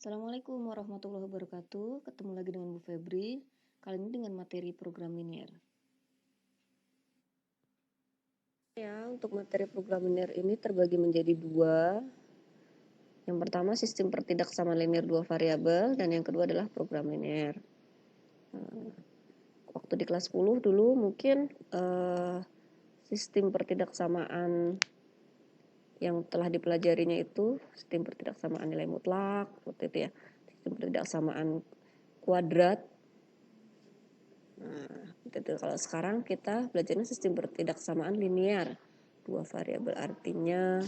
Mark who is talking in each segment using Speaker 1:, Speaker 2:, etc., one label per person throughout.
Speaker 1: Assalamualaikum warahmatullahi wabarakatuh. Ketemu lagi dengan Bu Febri. Kali ini dengan materi program linear. Ya, untuk materi program linear ini terbagi menjadi dua. Yang pertama sistem pertidaksamaan linear dua variabel dan yang kedua adalah program linear. Waktu di kelas 10 dulu mungkin sistem pertidaksamaan yang telah dipelajarinya itu sistem pertidaksamaan nilai mutlak, seperti itu ya. Sistem pertidaksamaan kuadrat. Nah, gitu. Kalau sekarang kita belajarnya sistem pertidaksamaan linear. Dua variabel artinya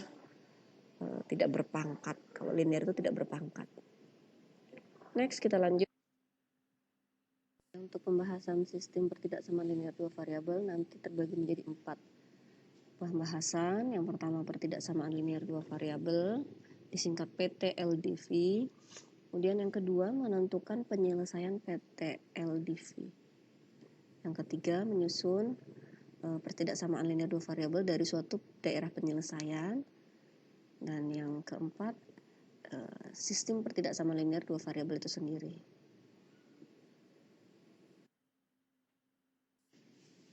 Speaker 1: tidak berpangkat. Kalau linear itu tidak berpangkat. Next kita lanjut. Untuk pembahasan sistem pertidaksamaan linear dua variabel nanti terbagi menjadi 4 pembahasan. Yang pertama pertidaksamaan linear dua variabel, disingkat PTLDV. Kemudian yang kedua menentukan penyelesaian PTLDV. Yang ketiga menyusun pertidaksamaan linear dua variabel dari suatu daerah penyelesaian. Dan yang keempat sistem pertidaksamaan linear dua variabel itu sendiri.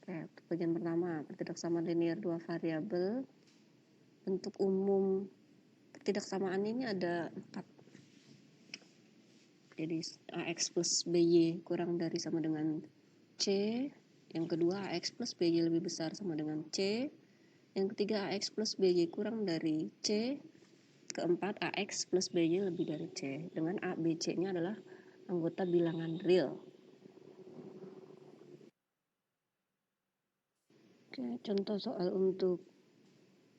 Speaker 1: Oke, bagian pertama pertidaksamaan linear dua variabel. Bentuk umum pertidaksamaan ini ada 4. Jadi AX plus BY kurang dari sama dengan C. Yang kedua AX plus BY lebih besar sama dengan C. Yang ketiga AX plus BY kurang dari C. Keempat AX plus BY lebih dari C. Dengan A, B, C-nya adalah anggota bilangan real. Oke, contoh soal untuk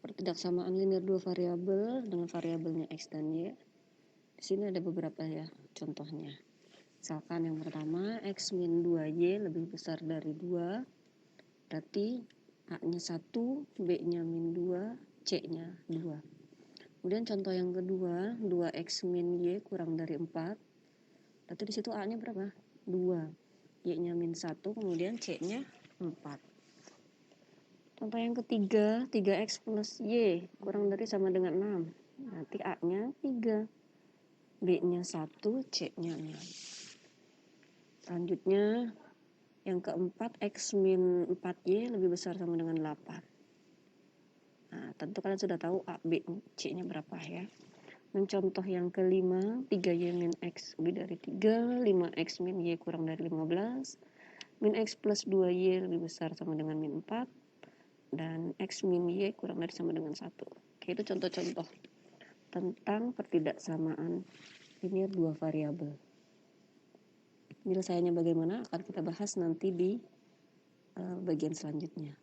Speaker 1: pertidaksamaan linear dua variabel dengan variabelnya X dan Y. Di sini ada beberapa ya contohnya. Misalkan yang pertama X min 2Y lebih besar dari 2. Berarti A-nya 1, B-nya min 2, C-nya 2. Kemudian contoh yang kedua, 2X min Y kurang dari 4. Berarti di situ A-nya berapa? 2. Y-nya min 1, kemudian C-nya 4. Contoh yang ketiga, 3X plus Y kurang dari sama dengan 6. Berarti A-nya 3. B-nya 1, C-nya 6. Selanjutnya, yang keempat, X min 4Y lebih besar sama dengan 8. Nah, tentu kalian sudah tahu A, B, C-nya berapa ya. Dan contoh yang kelima, 3Y min X lebih dari 3, 5X min Y kurang dari 15, min X plus 2Y lebih besar sama dengan min 4, dan X min Y kurang dari sama dengan 1. Oke, itu contoh-contoh tentang pertidaksamaan linear dua variabel. Penyelesaiannya bagaimana akan kita bahas nanti di bagian selanjutnya.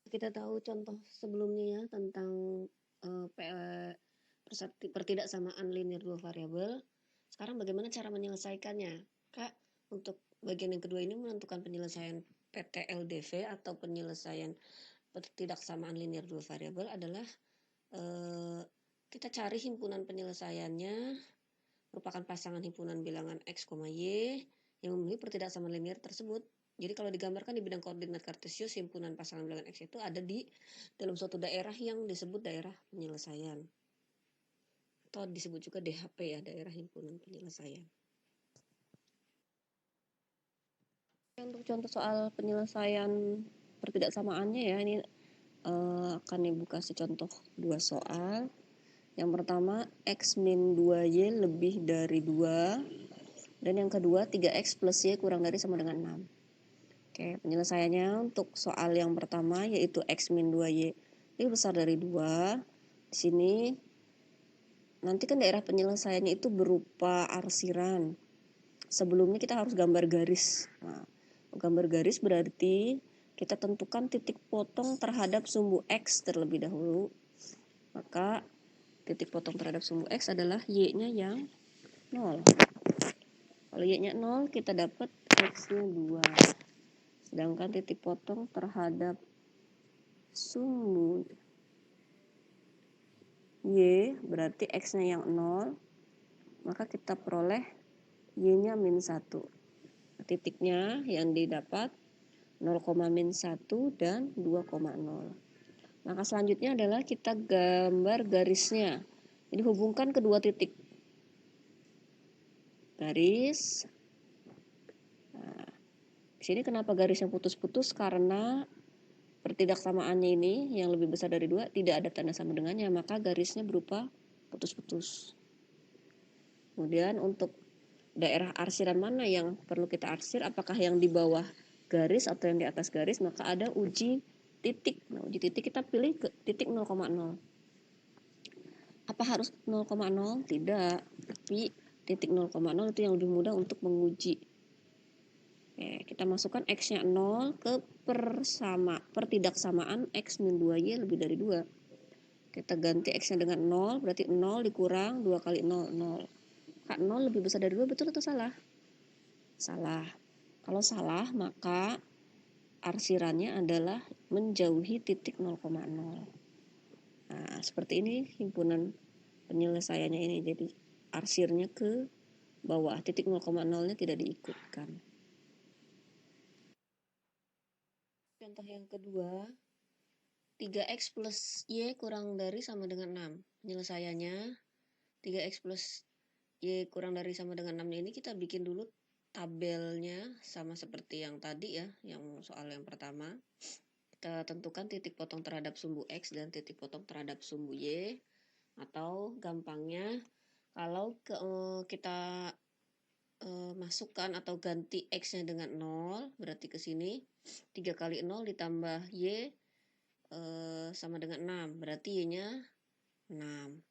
Speaker 1: Kita tahu contoh sebelumnya ya tentang pertidaksamaan linear dua variabel. Sekarang bagaimana cara menyelesaikannya? Kak, untuk bagian yang kedua ini menentukan penyelesaian PTLDV atau penyelesaian pertidaksamaan linear dua variabel adalah kita cari himpunan penyelesaiannya merupakan pasangan himpunan bilangan X, Y yang memenuhi pertidaksamaan linear tersebut. Jadi kalau digambarkan di bidang koordinat kartesius, himpunan pasangan bilangan X itu ada di dalam suatu daerah yang disebut daerah penyelesaian. Atau disebut juga DHP ya, daerah himpunan penyelesaian. Untuk contoh soal penyelesaian pertidaksamaannya ya, ini akan Ibu kasih contoh 2 soal. Yang pertama, X min 2Y lebih dari 2. Dan yang kedua, 3X plus Y kurang dari sama dengan 6. Oke, penyelesaiannya untuk soal yang pertama yaitu X min 2Y lebih besar dari 2. Di sini nanti kan daerah penyelesaiannya itu berupa arsiran. Sebelumnya kita harus gambar garis. Nah, gambar garis berarti kita tentukan titik potong terhadap sumbu X terlebih dahulu. Maka titik potong terhadap sumbu X adalah Y-nya yang 0. Kalau Y-nya 0 kita dapat X-nya 2. Sedangkan titik potong terhadap sumbu Y berarti X-nya yang 0, maka kita peroleh Y-nya min 1. Titiknya yang didapat 0,-1 dan 2,0. Maka selanjutnya adalah kita gambar garisnya. Jadi hubungkan kedua titik. Garis. Nah, di sini kenapa garisnya putus-putus? Karena pertidaksamaannya ini yang lebih besar dari 2 tidak ada tanda sama dengannya, maka garisnya berupa putus-putus. Kemudian untuk daerah arsiran mana yang perlu kita arsir, apakah yang di bawah garis atau yang di atas garis, maka ada uji titik. Nah, uji titik kita pilih ke titik 0,0. Apa harus 0,0? Tidak, tapi titik 0,0 itu yang lebih mudah untuk menguji. Oke, kita masukkan X-nya 0 ke pertidaksamaan X min 2Y lebih dari 2. Kita ganti X-nya dengan 0, berarti 0 dikurang 2 kali 0, 0. Kak, 0 lebih besar dari 2, betul atau salah? Salah. Kalau salah, maka arsirannya adalah menjauhi titik 0,0. Nah, seperti ini himpunan penyelesaiannya ini. Jadi, arsirnya ke bawah, titik 0,0-nya tidak diikutkan. Contoh yang kedua, 3X plus Y kurang dari sama dengan 6. Penyelesaiannya, 3X plus Y kurang dari sama dengan 6 ini kita bikin dulu tabelnya sama seperti yang tadi ya, yang soal yang pertama. Kita tentukan titik potong terhadap sumbu X dan titik potong terhadap sumbu Y. Atau gampangnya, kalau kita masukkan atau ganti X-nya dengan 0, berarti ke sini 3 kali 0 ditambah Y sama dengan 6, berarti Y-nya 6.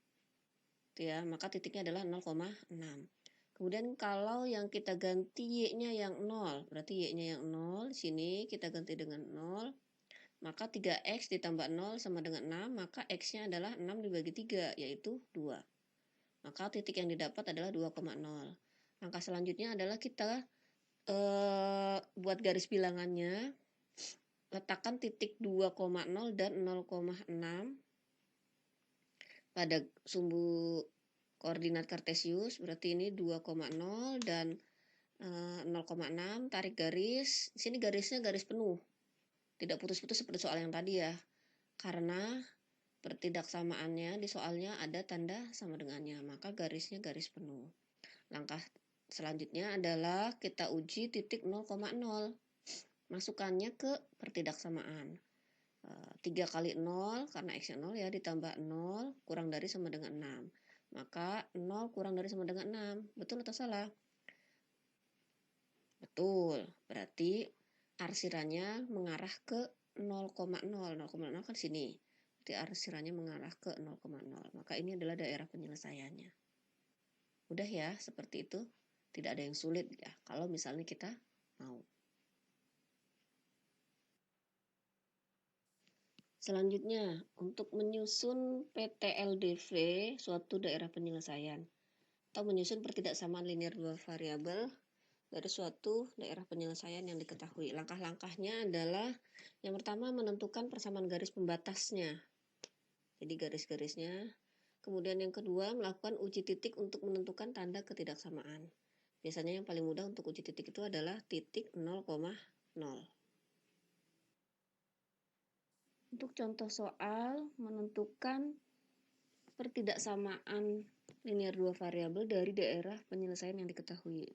Speaker 1: Ya, maka titiknya adalah 0,6. Kemudian kalau yang kita ganti Y-nya yang 0, berarti Y-nya yang 0, di sini kita ganti dengan 0, maka 3X ditambah 0 sama dengan 6, maka X-nya adalah 6 dibagi 3, yaitu 2. Maka titik yang didapat adalah 2,0. Langkah selanjutnya adalah kita buat garis bilangannya, letakkan titik 2,0 dan 0,6 pada sumbu koordinat kartesius, berarti ini 2,0 dan 0,6, tarik garis. Di sini garisnya garis penuh, tidak putus-putus seperti soal yang tadi ya, karena pertidaksamaannya di soalnya ada tanda sama dengannya, maka garisnya garis penuh. Langkah selanjutnya adalah kita uji titik 0,0. Masukkannya ke pertidaksamaan. 3 kali 0, karena X-nya 0 ya, ditambah 0, kurang dari sama dengan 6. Maka 0 kurang dari sama dengan 6. Betul atau salah? Betul. Berarti arsirannya mengarah ke 0,0. 0,0 kan sini. Berarti arsirannya mengarah ke 0,0. Maka ini adalah daerah penyelesaiannya. Udah ya, seperti itu. Tidak ada yang sulit ya, kalau misalnya kita mau. Selanjutnya, untuk menyusun PTLDV suatu daerah penyelesaian atau menyusun pertidaksamaan linear dua variabel dari suatu daerah penyelesaian yang diketahui. Langkah-langkahnya adalah yang pertama menentukan persamaan garis pembatasnya. Jadi garis-garisnya. Kemudian yang kedua melakukan uji titik untuk menentukan tanda ketidaksamaan. Biasanya yang paling mudah untuk uji titik itu adalah titik 0,0. Untuk contoh soal menentukan pertidaksamaan linear dua variabel dari daerah penyelesaian yang diketahui.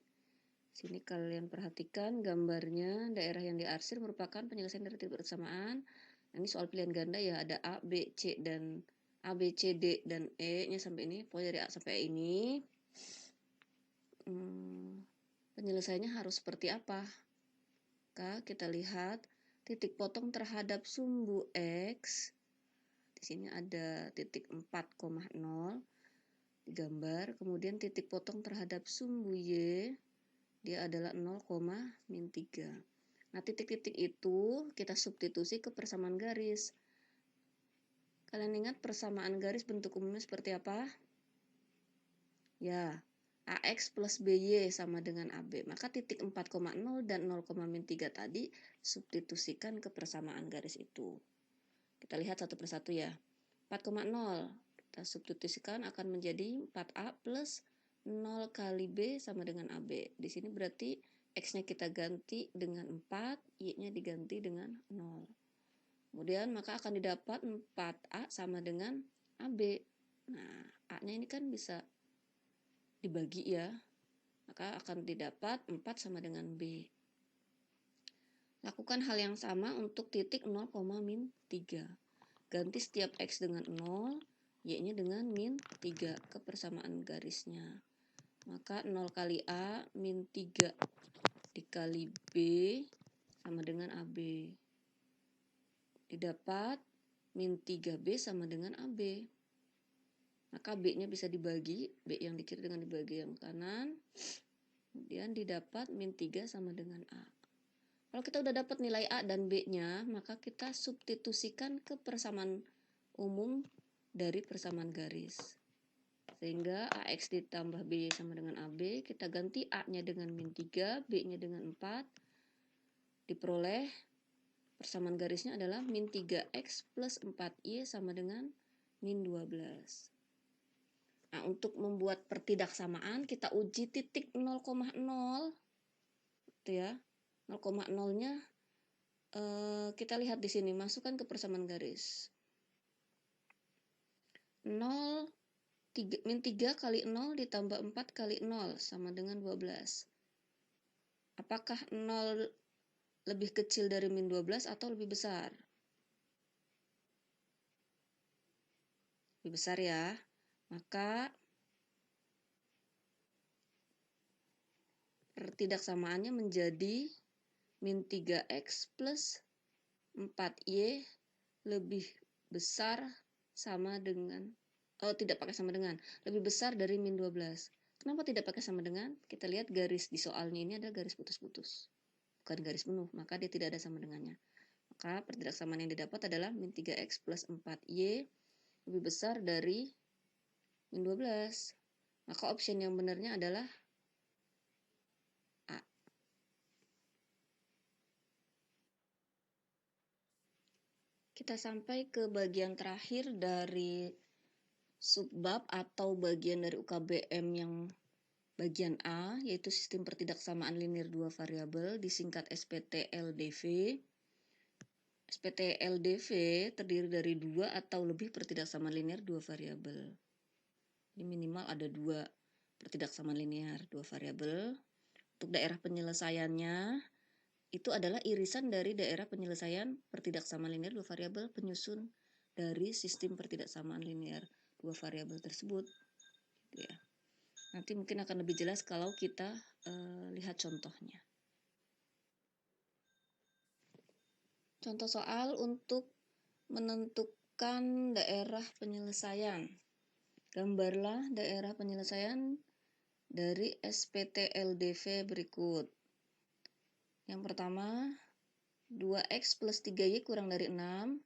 Speaker 1: Sini kalian perhatikan gambarnya, daerah yang diarsir merupakan penyelesaian dari titik persamaan. Ini soal pilihan ganda ya, ada A, B, C dan A, B, C, D dan E-nya sampai ini, pokoknya dari A sampai E ini. Penyelesaiannya harus seperti apa? Kita lihat titik potong terhadap sumbu X. Di sini ada titik 4,0 digambar. Kemudian titik potong terhadap sumbu Y, dia adalah 0,-3. Nah, titik-titik itu kita substitusi ke persamaan garis. Kalian ingat persamaan garis bentuk umumnya seperti apa? Ya, AX plus BY sama dengan AB. Maka titik 4,0 dan 0,-3 tadi substitusikan ke persamaan garis itu. Kita lihat satu persatu ya. 4,0 kita substitusikan akan menjadi 4A plus 0 kali B sama dengan AB. Di sini berarti X-nya kita ganti dengan 4, Y-nya diganti dengan 0. Kemudian maka akan didapat 4A sama dengan AB. Nah, A-nya ini kan bisa dibagi ya, maka akan didapat 4 sama dengan B. Lakukan hal yang sama untuk titik 0, min 3. Ganti setiap X dengan 0, Y-nya dengan min 3 ke persamaan garisnya. Maka 0 kali A min 3 dikali B sama dengan AB. Didapat min 3B sama dengan AB. Maka B-nya bisa dibagi, B yang di kiri dengan dibagi yang kanan. Kemudian didapat min 3 sama dengan A. Kalau kita udah dapat nilai A dan B-nya, maka kita substitusikan ke persamaan umum dari persamaan garis. Sehingga AX ditambah B sama dengan AB, kita ganti A-nya dengan min 3, B-nya dengan 4. Diperoleh persamaan garisnya adalah min 3X plus 4Y sama dengan min 12. Nah, untuk membuat pertidaksamaan, kita uji titik 0,0. Itu ya. 0,0-nya kita lihat di sini, masukkan ke persamaan garis. 0, min 3 kali 0 ditambah 4 kali 0 sama dengan 12. Apakah 0 lebih kecil dari min 12 atau lebih besar? Lebih besar ya. Maka pertidaksamaannya menjadi min 3X plus 4Y lebih besar sama dengan, tidak pakai sama dengan, lebih besar dari min 12. Kenapa tidak pakai sama dengan? Kita lihat garis di soalnya ini ada garis putus-putus, bukan garis penuh, maka dia tidak ada sama dengannya. Maka pertidaksamaan yang didapat adalah min 3X plus 4Y lebih besar dari min 12. Maka option yang benarnya adalah A. Kita sampai ke bagian terakhir dari subbab atau bagian dari UKBM yang bagian A, yaitu sistem pertidaksamaan linear dua variabel, disingkat SPT-LDV. SPT-LDV terdiri dari 2 atau lebih pertidaksamaan linear dua variabel. Ini minimal ada 2 pertidaksamaan linear dua variabel. Untuk daerah penyelesaiannya, itu adalah irisan dari daerah penyelesaian pertidaksamaan linear dua variabel penyusun dari sistem pertidaksamaan linear dua variabel tersebut. Gitu ya. Nanti mungkin akan lebih jelas kalau kita lihat contohnya. Contoh soal untuk menentukan daerah penyelesaian. Gambarlah daerah penyelesaian dari SPT-LDV berikut. Yang pertama, 2X plus 3Y kurang dari 6.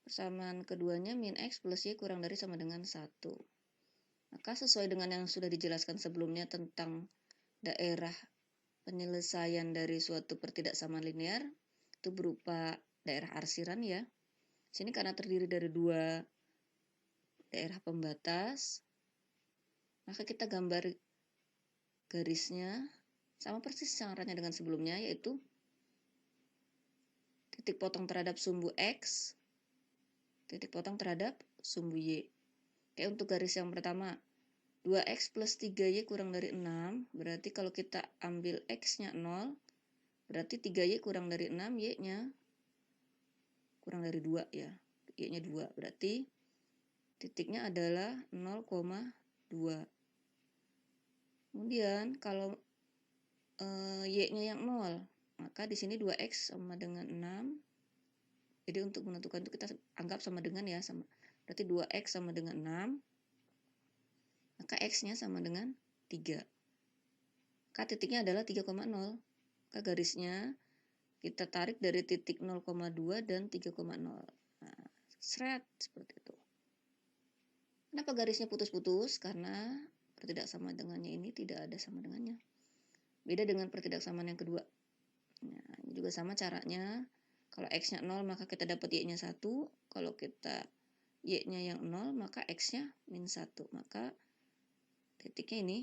Speaker 1: Persamaan keduanya min X plus Y kurang dari sama dengan 1. Maka sesuai dengan yang sudah dijelaskan sebelumnya tentang daerah penyelesaian dari suatu pertidaksamaan linear, itu berupa daerah arsiran ya. Sini karena terdiri dari 2 daerah pembatas, maka kita gambar garisnya sama persis caranya dengan sebelumnya, yaitu titik potong terhadap sumbu X, titik potong terhadap sumbu Y. Oke, untuk garis yang pertama, 2X plus 3Y kurang dari 6, berarti kalau kita ambil X-nya 0, berarti 3Y kurang dari 6, Y-nya kurang dari 2 ya. Y-nya 2, berarti titiknya adalah 0,2. Kemudian kalau Y-nya yang 0, maka di sini 2X sama dengan 6. Jadi untuk menentukan itu kita anggap sama dengan ya, sama. Berarti 2X sama dengan 6, maka X-nya sama dengan 3. Maka titiknya adalah 3,0. Maka garisnya kita tarik dari titik 0,2 dan 3,0. Nah, seret seperti itu. Kenapa garisnya putus-putus? Karena pertidaksamaan dengannya ini tidak ada sama dengannya. Beda dengan pertidaksamaan yang kedua. Nah, ini juga sama caranya. Kalau X-nya 0 maka kita dapat Y-nya 1. Kalau kita Y-nya yang 0 maka X-nya min 1. Maka titiknya ini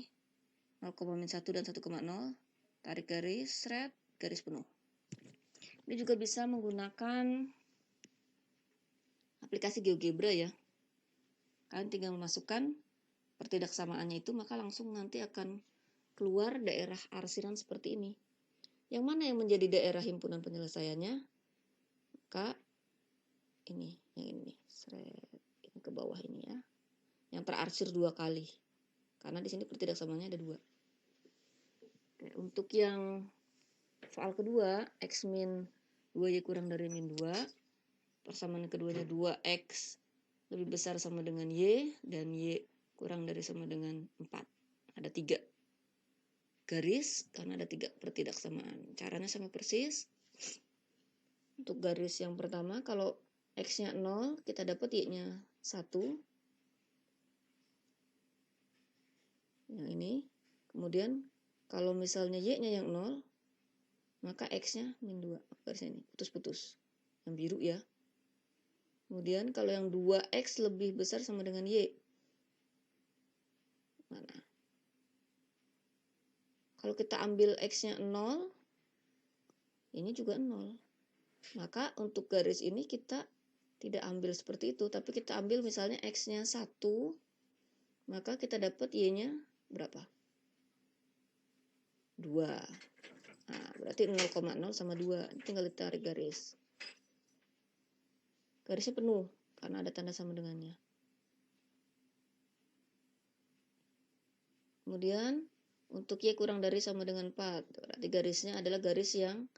Speaker 1: 0,-1 dan 1,0. Tarik garis, seret, garis penuh. Ini juga bisa menggunakan aplikasi GeoGebra ya. Kalian tinggal memasukkan pertidaksamaannya itu, maka langsung nanti akan keluar daerah arsiran seperti ini. Yang mana yang menjadi daerah himpunan penyelesaiannya? Maka ini, yang ini, ini ke bawah ini ya. Yang terarsir 2 kali. Karena di sini pertidaksamaannya ada 2. Oke, untuk yang soal kedua, X min 2Y kurang dari min 2. Persamaan keduanya 2X lebih besar sama dengan Y, dan Y kurang dari sama dengan 4. Ada 3 garis karena ada 3 pertidaksamaan. Caranya sama persis. Untuk garis yang pertama, kalau X-nya 0, kita dapat Y-nya 1. Yang ini. Kemudian, kalau misalnya Y-nya yang 0, maka X-nya min 2. Garisnya ini, putus-putus. Yang biru ya. Kemudian, kalau yang 2X lebih besar sama dengan Y. Mana? Kalau kita ambil X-nya 0, ini juga 0. Maka untuk garis ini kita tidak ambil seperti itu, tapi kita ambil misalnya X-nya 1, maka kita dapat Y-nya berapa? 2. Nah, berarti 0,0 sama 2. Tinggal ditarik garis. Garisnya penuh, karena ada tanda sama dengannya. Kemudian, untuk Y kurang dari sama dengan 4. Berarti garisnya adalah garis yang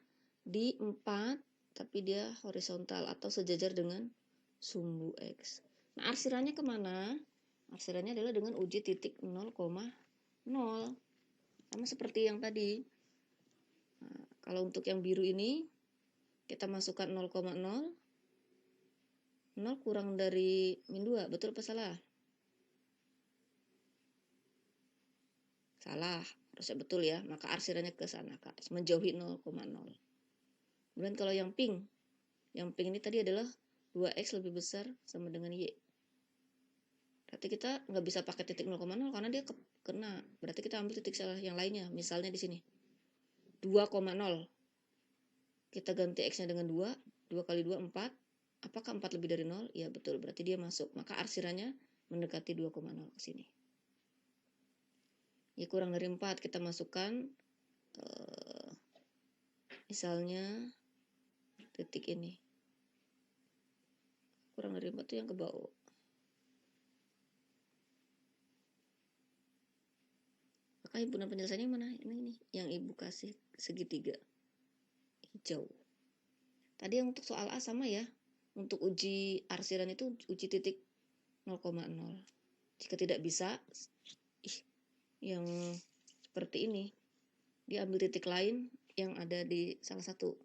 Speaker 1: di 4, tapi dia horizontal atau sejajar dengan sumbu X. Nah, arsirannya kemana? Arsirannya adalah dengan uji titik 0,0. Sama seperti yang tadi. Nah, kalau untuk yang biru ini, kita masukkan 0,0. 0 kurang dari min 2. Betul apa salah? Salah. Harusnya betul ya. Maka arsirannya ke sana, ke atas. Menjauhi 0,0. Kemudian kalau yang pink ini tadi adalah 2X lebih besar sama dengan Y. Berarti kita nggak bisa pakai titik 0,0 karena dia kena. Berarti kita ambil titik salah yang lainnya. Misalnya di sini. 2,0. Kita ganti X-nya dengan 2. 2 kali 2, 4. Apakah 4 lebih dari 0? Ya betul. Berarti dia masuk. Maka arsirannya mendekati 2,0 ke sini. Y kurang dari 4. Kita masukkan misalnya titik ini. Kurang dari 4 itu yang ke bawah. Maka himpunan penyelesaiannya yang mana? Ini yang ibu kasih segitiga hijau. Tadi yang untuk soal A sama ya. Untuk uji arsiran itu uji titik 0,0. Jika tidak bisa, yang seperti ini, diambil titik lain yang ada di salah satu.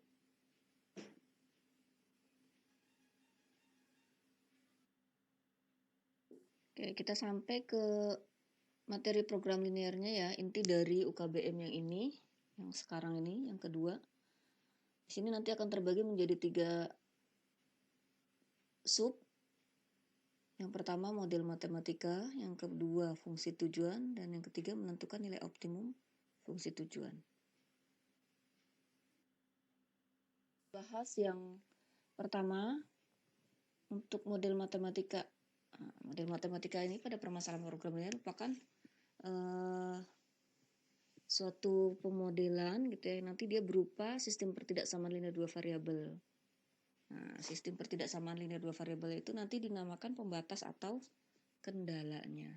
Speaker 1: Oke, kita sampai ke materi program linearnya ya, inti dari UKBM yang ini, yang sekarang ini, yang kedua. Di sini nanti akan terbagi menjadi 3 sub. Yang pertama model matematika, yang kedua fungsi tujuan, dan yang ketiga menentukan nilai optimum fungsi tujuan. Bahas yang pertama untuk model matematika. Model matematika ini pada permasalahan program linear merupakan suatu pemodelan gitu ya, nanti dia berupa sistem pertidaksamaan linear 2 variabel. Nah, sistem pertidaksamaan linear 2 variabel itu nanti dinamakan pembatas atau kendalanya.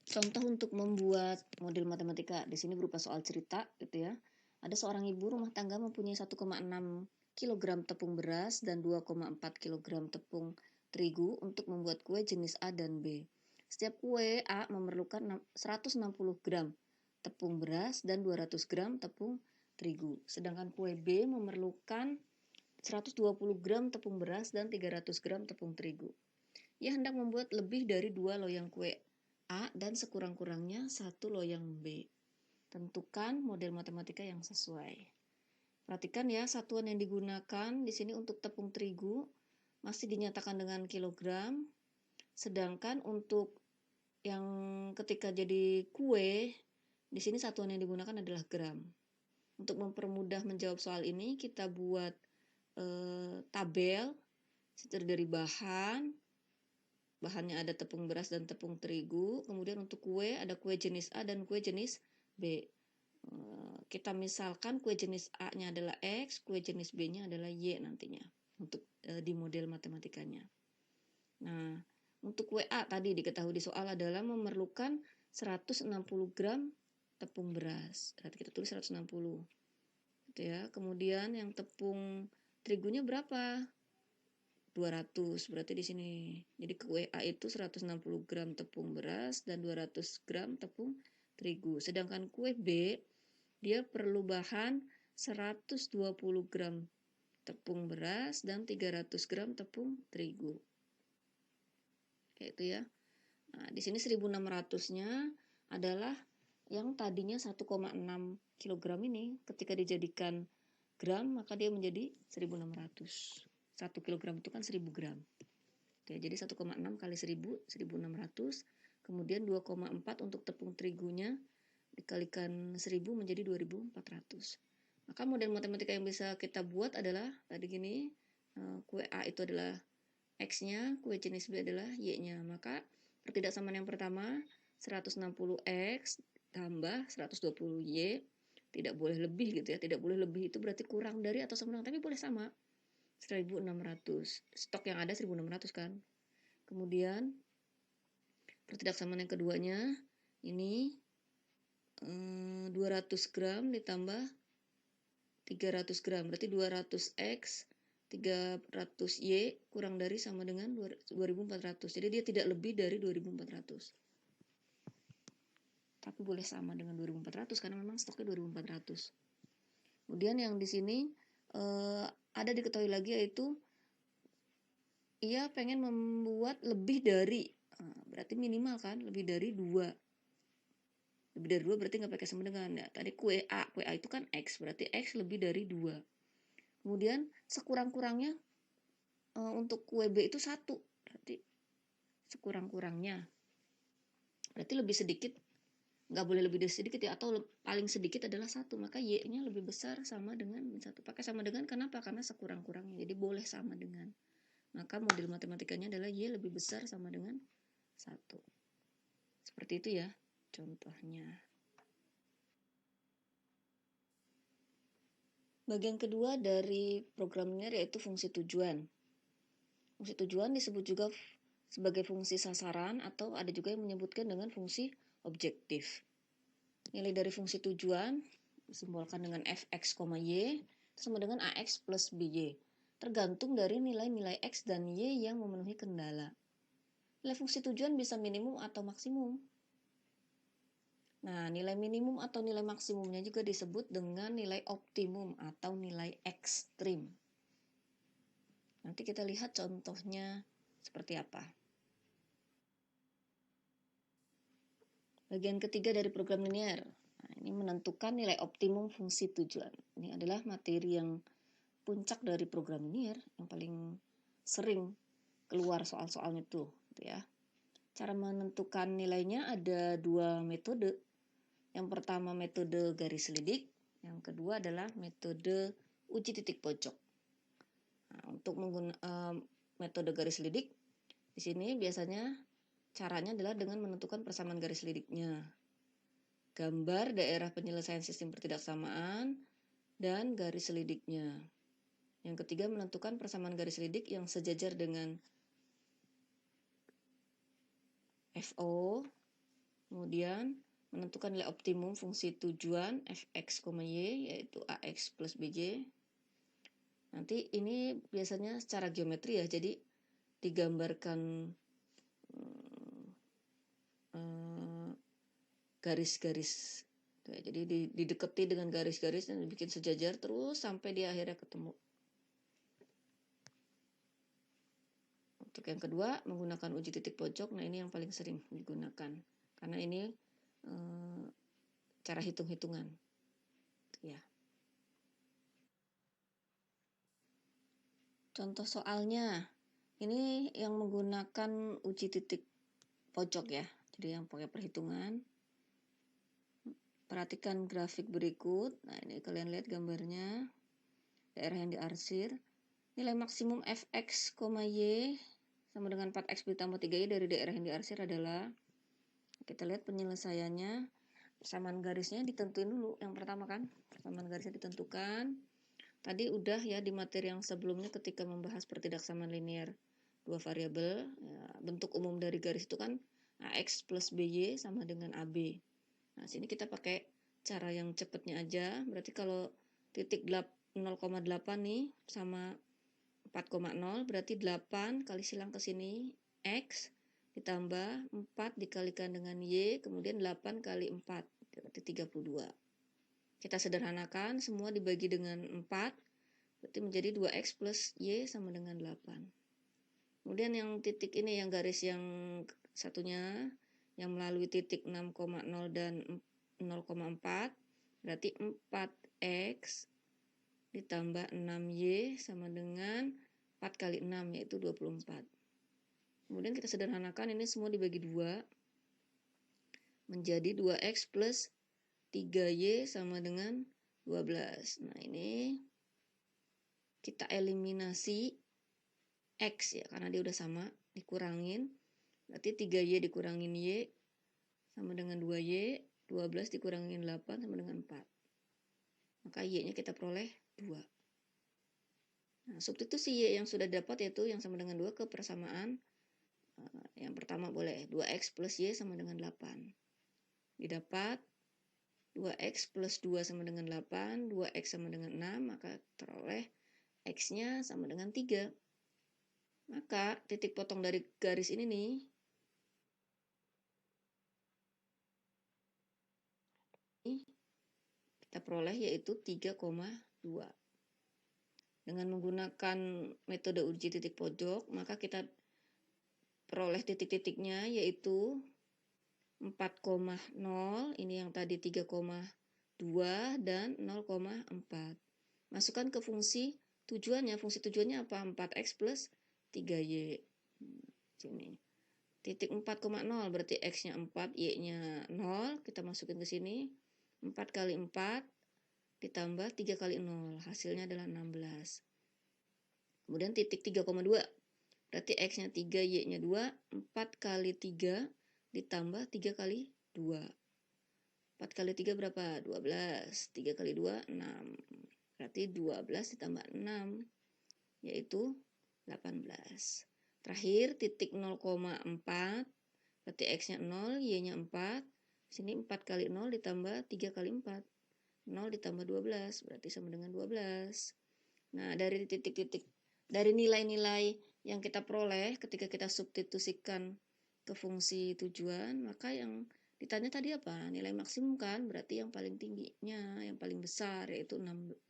Speaker 1: Contoh untuk membuat model matematika di sini berupa soal cerita gitu ya. Ada seorang ibu rumah tangga mempunyai 1,6 kg tepung beras dan 2,4 kg tepung terigu untuk membuat kue jenis A dan B. Setiap kue A memerlukan 160 gram tepung beras dan 200 gram tepung terigu. Sedangkan kue B memerlukan 120 gram tepung beras dan 300 gram tepung terigu. Ia hendak membuat lebih dari 2 loyang kue A dan sekurang-kurangnya 1 loyang B. Tentukan model matematika yang sesuai. Perhatikan ya, satuan yang digunakan di sini untuk tepung terigu masih dinyatakan dengan kilogram, sedangkan untuk yang ketika jadi kue, di sini satuan yang digunakan adalah gram. Untuk mempermudah menjawab soal ini, kita buat tabel terdiri dari bahannya ada tepung beras dan tepung terigu. Kemudian untuk kue ada kue jenis A dan kue jenis B. Kita misalkan kue jenis A-nya adalah X, kue jenis B-nya adalah Y nantinya untuk di model matematikanya. Nah, untuk kue A tadi diketahui di soal adalah memerlukan 160 gram tepung beras. Berarti kita tulis 160. Gitu ya. Kemudian yang tepung terigunya berapa? 200. Berarti di sini. Jadi kue A itu 160 gram tepung beras dan 200 gram tepung terigu. Sedangkan kue B dia perlu bahan 120 gram tepung beras dan 300 gram tepung terigu. Kayak itu ya. Nah, di sini 1600-nya adalah yang tadinya 1,6 kg ini ketika dijadikan gram maka dia menjadi 1600. 1 kg itu kan 1000 gram. Oke, jadi 1,6 kali 1000, 1600. Kemudian 2,4 untuk tepung terigunya dikalikan 1000 menjadi 2400. Maka model matematika yang bisa kita buat adalah tadi gini, kue A itu adalah X-nya, kue jenis B adalah Y-nya. Maka pertidaksamaan yang pertama 160X tambah 120Y, tidak boleh lebih gitu ya. Tidak boleh lebih itu berarti kurang dari atau sama dengan, tapi boleh sama. 1600. Stok yang ada 1600 kan. Kemudian pertidaksamaan yang keduanya ini 200 gram ditambah 300 gram. Berarti 200X 300Y kurang dari sama dengan 2400. Jadi dia tidak lebih dari 2400. Tapi boleh sama dengan 2400 karena memang stoknya 2400. Kemudian yang di sini ada diketahui lagi yaitu ia pengen membuat lebih dari, berarti minimal kan lebih dari 2. Lebih dari 2 berarti nggak pakai sama dengan ya. Tadi kue A itu kan X, berarti X lebih dari 2. Kemudian sekurang-kurangnya untuk kue B itu 1, berarti sekurang-kurangnya. Berarti lebih sedikit, nggak boleh lebih dari sedikit ya, atau paling sedikit adalah 1, maka Y-nya lebih besar sama dengan 1. Pakai sama dengan kenapa? Karena sekurang-kurangnya, jadi boleh sama dengan. Maka model matematikanya adalah Y lebih besar sama dengan 1. Seperti itu ya contohnya. Bagian kedua dari program linear yaitu fungsi tujuan. Fungsi tujuan disebut juga sebagai fungsi sasaran atau ada juga yang menyebutkan dengan fungsi objektif. Nilai dari fungsi tujuan disimbolkan dengan fx, y sama dengan ax plus by. Tergantung dari nilai-nilai x dan y yang memenuhi kendala. Nilai fungsi tujuan bisa minimum atau maksimum. Nah, nilai minimum atau nilai maksimumnya juga disebut dengan nilai optimum atau nilai ekstrim. Nanti kita lihat contohnya seperti apa. Bagian ketiga dari program linear. Nah, ini menentukan nilai optimum fungsi tujuan. Ini adalah materi yang puncak dari program linear yang paling sering keluar soal-soalnya tuh, gitu ya. Cara menentukan nilainya ada 2 metode. Yang pertama metode garis lidik, yang kedua adalah metode uji titik pojok. Nah, untuk menggunakan metode garis lidik, di sini biasanya caranya adalah dengan menentukan persamaan garis lidiknya, gambar daerah penyelesaian sistem pertidaksamaan, dan garis lidiknya. Yang ketiga menentukan persamaan garis lidik yang sejajar dengan FO, kemudian menentukan nilai optimum fungsi tujuan fx, y yaitu ax plus bj. Nanti ini biasanya secara geometri ya, jadi digambarkan garis-garis. Jadi didekati dengan garis-garis dan dibikin sejajar terus sampai di akhirnya ketemu. Untuk yang kedua menggunakan uji titik pojok. Nah ini yang paling sering digunakan karena ini cara hitung-hitungan. Ya. Contoh soalnya ini yang menggunakan uji titik pojok ya. Jadi yang pakai perhitungan. Perhatikan grafik berikut. Nah ini kalian lihat gambarnya. Daerah yang diarsir. Nilai maksimum fx, y sama dengan 4x ditambah 3y dari daerah yang diarsir adalah, kita lihat penyelesaiannya, persamaan garisnya ditentuin dulu. Yang pertama kan, persamaan garisnya ditentukan. Tadi udah ya di materi yang sebelumnya ketika membahas pertidaksamaan linear dua variabel, ya, bentuk umum dari garis itu kan AX plus BY sama dengan AB. Nah, sini kita pakai cara yang cepatnya aja. Berarti kalau titik 0,8 nih sama 4,0 berarti 8 kali silang ke sini X ditambah 4 dikalikan dengan Y, kemudian 8 kali 4 berarti 32. Kita sederhanakan, semua dibagi dengan 4 berarti menjadi 2X plus Y sama dengan 8. Kemudian yang titik ini, yang garis yang satunya yang melalui titik 6,0 dan 0,4 berarti 4X ditambah 6Y sama dengan 4 kali 6 yaitu 24. Kemudian kita sederhanakan, ini semua dibagi 2 menjadi 2X plus 3Y sama dengan 12. Nah, ini kita eliminasi X ya, karena dia udah sama, dikurangin. Berarti 3Y dikurangin Y sama dengan 2Y, 12 dikurangin 8 sama dengan 4. Maka Y-nya kita peroleh 2. Nah, substitusi Y yang sudah dapat yaitu yang sama dengan 2 ke persamaan. Yang pertama boleh 2X plus Y sama dengan 8. Didapat 2X plus 2 sama dengan 8, 2X sama dengan 6, maka teroleh X-nya sama dengan 3. Maka titik potong dari garis ini nih, kita peroleh yaitu 3,2. Dengan menggunakan metode uji titik pojok, maka kita peroleh titik-titiknya yaitu 4,0, ini yang tadi 3,2 dan 0,4. Masukkan ke fungsi tujuannya. Fungsi tujuannya apa? 4x plus 3y. Sini. Titik 4,0 berarti x-nya 4, y-nya 0. Kita masukin ke sini. 4 kali 4 ditambah 3 kali 0. Hasilnya adalah 16. Kemudian titik 3,2. Berarti x-nya 3, y-nya 2. 4 kali 3 ditambah 3 kali 2. 4 kali 3 berapa? 12. 3 kali 2, 6. Berarti 12 ditambah 6, yaitu 18. Terakhir, titik 0,4. Berarti x-nya 0, y-nya 4. Sini 4 kali 0 ditambah 3 kali 4. 0 ditambah 12, berarti sama dengan 12. Nah, dari titik-titik, dari nilai-nilai yang kita peroleh ketika kita substitusikan ke fungsi tujuan, maka yang ditanya tadi apa? Nilai maksimum kan, berarti yang paling tingginya, yang paling besar, yaitu 18.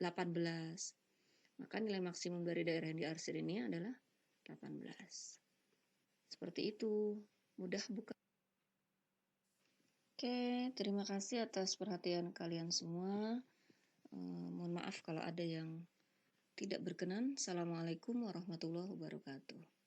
Speaker 1: Maka nilai maksimum dari daerah yang diarsir ini adalah 18. Seperti itu, mudah bukan? Oke, terima kasih atas perhatian kalian semua. Mohon maaf kalau ada yang tidak berkenan. Assalamualaikum warahmatullahi wabarakatuh.